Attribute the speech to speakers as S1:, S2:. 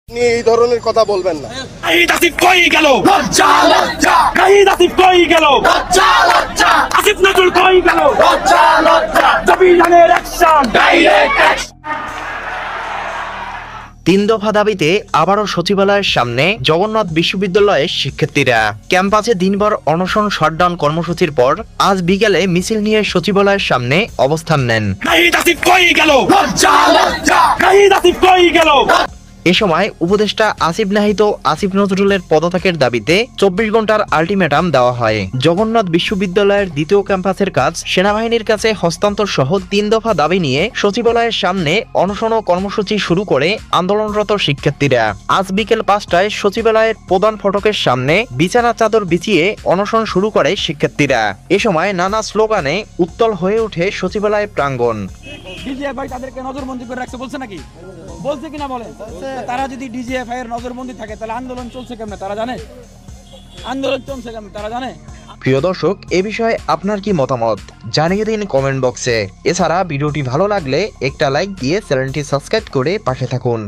S1: আপনি এই ধরনের কথা বলবেন না।
S2: শহীদ আসিফ কই গেল? লজ্জা লজ্জা। শহীদ আসিফ কই গেল? লজ্জা লজ্জা। আসিফ নজরুল কই গেল? লজ্জা লজ্জা। জবিরানের অ্যাকশন, ডাইরেক্ট অ্যাকশন।
S3: 3 দফা দাবিতে আবারও সচিবালয়ের সামনে জগন্নাথ বিশ্ববিদ্যালয়ের শিক্ষার্থীরা ক্যাম্পাসে দিনভর অনশন শাটডাউন কর্মসূচির পর আজ বিকেলে মিছিল নিয়ে সচিবালয়ের সামনে অবস্থান নেন।
S2: শহীদ আসিফ কই গেল? লজ্জা লজ্জা। শহীদ আসিফ কই গেল?
S3: এ সময় উপদেষ্টা আসিফ নাহিদ ও আসিফ নজরুলের পদত্যাগের দাবিতে 24 ঘন্টার আলটিমেটাম দেওয়া হয়। জগন্নাথ বিশ্ববিদ্যালয়ের দ্বিতীয় ক্যাম্পাসের কাজ সেনাবাহিনীর কাছে হস্তান্তর সহ 3 দফা দাবি নিয়ে সচিবালয়ের সামনে অনশন কর্মসূচি শুরু করে আন্দোলনরত শিক্ষার্থীরা আজ বিকেল 5টায় সচিবালয়ের প্রধান ফটকের সামনে বিছানা চাদর বিছিয়ে অনশন শুরু করে শিক্ষার্থীরা। এ সময় নানা স্লোগানে উত্তাল হয়ে ওঠে সচিবালয় প্রাঙ্গণ।
S4: ডিজিএফআই তাদেরকে নজরবন্দি করে রাখছে বলছে নাকি? বলছে কিনা বলে? তারা যদি ডিজিএফআই এর নজরবন্দি থাকে তাহলে আন্দোলন চলছে কেমনে তারা জানে? আন্দোলন চলছে কেমনে তারা জানে?
S3: প্রিয় দর্শক, এ বিষয়ে আপনার কি মতামত জানিয়ে দিন কমেন্ট বক্সে। এছাড়া ভিডিওটি ভালো লাগলে একটা লাইক দিয়ে চ্যানেলটি সাবস্ক্রাইব করে পাশে থাকুন।